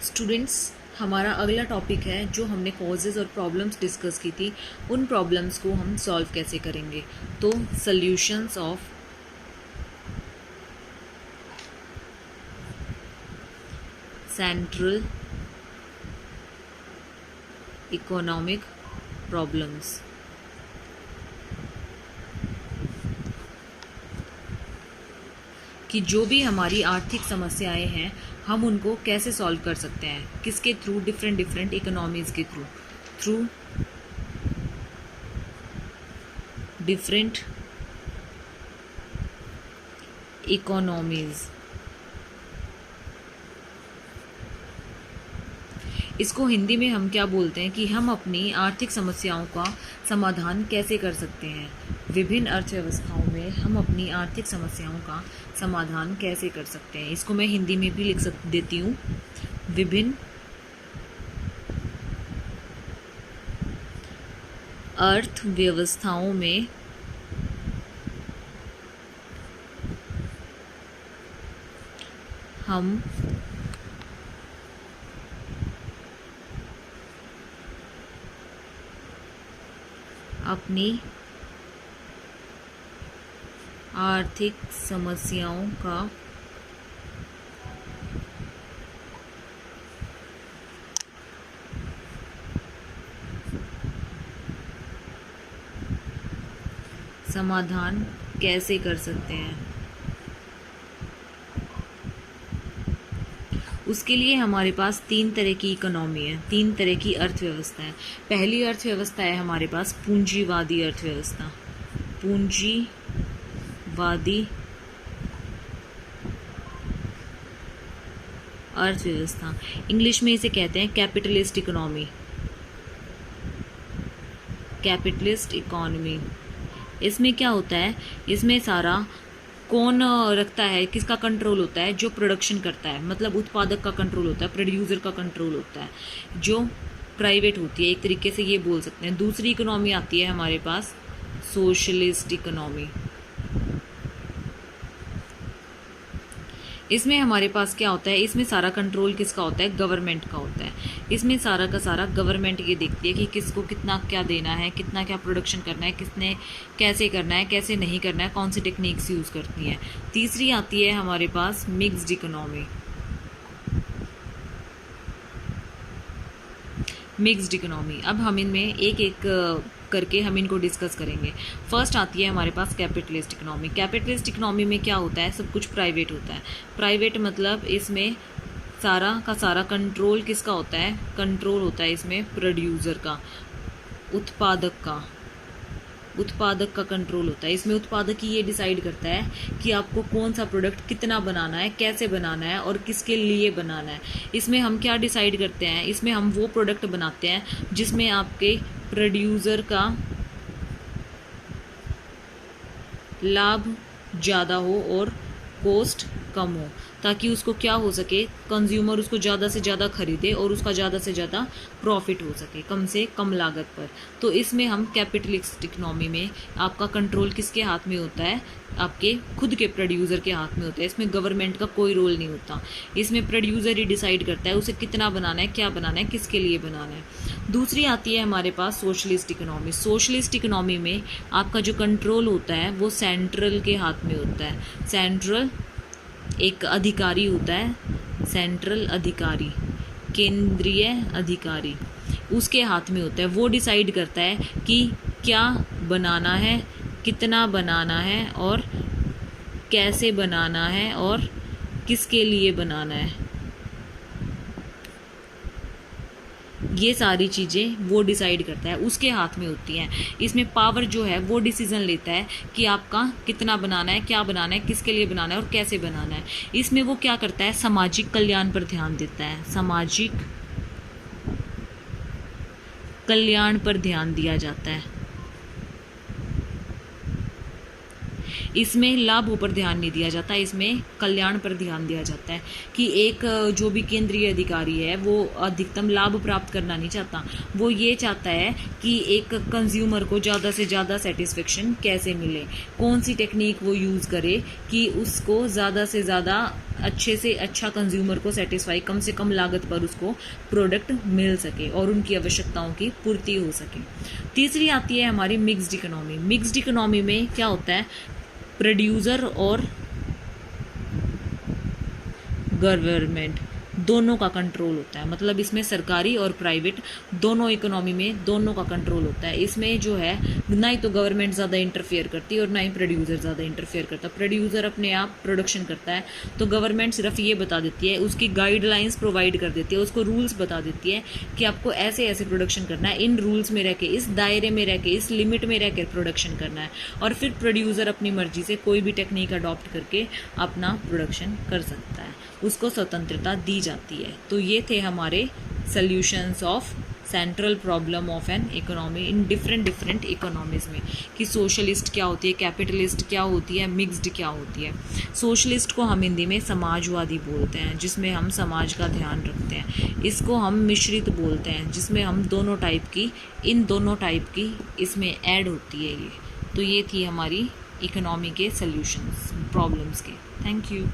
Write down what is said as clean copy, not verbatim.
Students, हमारा अगला topic है जो हमने कॉजेज़ और प्रॉब्लम्स डिस्कस की थी, उन प्रॉब्लम्स को हम सॉल्व कैसे करेंगे। तो solutions of central economic problems. कि जो भी हमारी आर्थिक समस्याएं हैं हम उनको कैसे सॉल्व कर सकते हैं, किसके थ्रू, डिफरेंट इकोनॉमीज के थ्रू डिफरेंट इकोनॉमीज। इसको हिंदी में हम क्या बोलते हैं कि हम अपनी आर्थिक समस्याओं का समाधान कैसे कर सकते हैं। विभिन्न अर्थव्यवस्थाओं में हम अपनी आर्थिक समस्याओं का समाधान कैसे कर सकते हैं। इसको मैं हिंदी में भी देती हूँ। विभिन्न अर्थव्यवस्थाओं में हम अपनी आर्थिक समस्याओं का समाधान कैसे कर सकते हैं। उसके लिए हमारे पास तीन तरह की इकोनॉमी है, तीन तरह की अर्थव्यवस्था है। पहली अर्थव्यवस्था है हमारे पास पूंजीवादी अर्थव्यवस्था। पूंजीवादी अर्थव्यवस्था, इंग्लिश में इसे कहते हैं कैपिटलिस्ट इकोनॉमी। कैपिटलिस्ट इकोनॉमी, इसमें क्या होता है, इसमें सारा कौन रखता है, किसका कंट्रोल होता है, जो प्रोडक्शन करता है, मतलब उत्पादक का कंट्रोल होता है, प्रोड्यूसर का कंट्रोल होता है, जो प्राइवेट होती है, एक तरीके से ये बोल सकते हैं। दूसरी इकोनॉमी आती है हमारे पास सोशलिस्ट इकोनॉमी। इसमें हमारे पास क्या होता है, इसमें सारा कंट्रोल किसका होता है, गवर्नमेंट का होता है। इसमें सारा का सारा गवर्नमेंट ये देखती है कि किसको कितना क्या देना है, कितना क्या प्रोडक्शन करना है, किसने कैसे करना है, कैसे नहीं करना है, कौन सी टेक्निक्स यूज़ करती हैं। तीसरी आती है हमारे पास मिक्स्ड इकोनॉमी। मिक्स्ड इकोनॉमी, अब हम इनमें एक एक करके हम इनको डिस्कस करेंगे। फर्स्ट आती है हमारे पास कैपिटलिस्ट इकोनॉमी। कैपिटलिस्ट इकोनॉमी में क्या होता है, सब कुछ प्राइवेट होता है। प्राइवेट मतलब इसमें सारा का सारा कंट्रोल किसका होता है, कंट्रोल होता है इसमें प्रोड्यूसर का, उत्पादक का कंट्रोल होता है। इसमें उत्पादक ही ये डिसाइड करता है कि आपको कौन सा प्रोडक्ट कितना बनाना है, कैसे बनाना है और किसके लिए बनाना है। इसमें हम क्या डिसाइड करते हैं, इसमें हम वो प्रोडक्ट बनाते हैं जिसमें आपके प्रोड्यूसर का लाभ ज़्यादा हो और कॉस्ट कम हो, ताकि उसको क्या हो सके, कंज्यूमर उसको ज़्यादा से ज़्यादा खरीदे और उसका ज़्यादा से ज़्यादा प्रॉफिट हो सके, कम से कम लागत पर। तो इसमें हम कैपिटलिस्ट इकोनॉमी में आपका कंट्रोल किसके हाथ में होता है, आपके खुद के प्रोड्यूसर के हाथ में होता है। इसमें गवर्नमेंट का कोई रोल नहीं होता। इसमें प्रोड्यूसर ही डिसाइड करता है उसे कितना बनाना है, क्या बनाना है, किसके लिए बनाना है। दूसरी आती है हमारे पास सोशलिस्ट इकोनॉमी। सोशलिस्ट इकोनॉमी में आपका जो कंट्रोल होता है वो सेंट्रल के हाथ में होता है। सेंट्रल एक अधिकारी होता है, सेंट्रल अधिकारी, केंद्रीय अधिकारी, उसके हाथ में होता है। वो डिसाइड करता है कि क्या बनाना है, कितना बनाना है और कैसे बनाना है और किसके लिए बनाना है। ये सारी चीज़ें वो डिसाइड करता है, उसके हाथ में होती हैं। इसमें पावर जो है वो डिसीजन लेता है कि आपका कितना बनाना है, क्या बनाना है, किसके लिए बनाना है और कैसे बनाना है। इसमें वो क्या करता है, सामाजिक कल्याण पर ध्यान देता है। सामाजिक कल्याण पर ध्यान दिया जाता है। इसमें लाभों पर ध्यान नहीं दिया जाता, इसमें कल्याण पर ध्यान दिया जाता है कि एक जो भी केंद्रीय अधिकारी है वो अधिकतम लाभ प्राप्त करना नहीं चाहता, वो ये चाहता है कि एक कंज्यूमर को ज़्यादा से ज़्यादा सेटिस्फेक्शन कैसे मिले, कौन सी टेक्निक वो यूज़ करे कि उसको ज़्यादा से ज़्यादा अच्छे से अच्छा कंज्यूमर को सेटिस्फाई, कम से कम लागत पर उसको प्रोडक्ट मिल सके और उनकी आवश्यकताओं की पूर्ति हो सके। तीसरी आती है हमारी मिक्स्ड इकोनॉमी। मिक्स्ड इकोनॉमी में क्या होता है, प्रोड्यूसर और गवर्नमेंट दोनों का कंट्रोल होता है, मतलब इसमें सरकारी और प्राइवेट दोनों इकोनॉमी में दोनों का कंट्रोल होता है। इसमें जो है ना ही तो गवर्नमेंट ज़्यादा इंटरफेयर करती है और ना ही प्रोड्यूसर ज़्यादा इंटरफेयर करता। प्रोड्यूसर अपने आप प्रोडक्शन करता है तो गवर्नमेंट सिर्फ ये बता देती है, उसकी गाइडलाइंस प्रोवाइड कर देती है, उसको रूल्स बता देती है कि आपको ऐसे ऐसे प्रोडक्शन करना है, इन रूल्स में रह के, इस दायरे में रह के, इस लिमिट में रह के प्रोडक्शन करना है, और फिर प्रोड्यूसर अपनी मर्जी से कोई भी टेक्निक अडॉप्ट करके अपना प्रोडक्शन कर सकता है, उसको स्वतंत्रता दी जाती है। तो ये थे हमारे solutions of central problem of an economy in different economies में, कि सोशलिस्ट क्या होती है, कैपिटलिस्ट क्या होती है, मिक्स्ड क्या होती है। सोशलिस्ट को हम हिंदी में समाजवादी बोलते हैं, जिसमें हम समाज का ध्यान रखते हैं। इसको हम मिश्रित बोलते हैं, जिसमें हम दोनों टाइप की, इन दोनों टाइप की इसमें ऐड होती है ये। तो ये थी हमारी इकोनॉमी के सॉल्यूशंस प्रॉब्लम्स के। Thank you.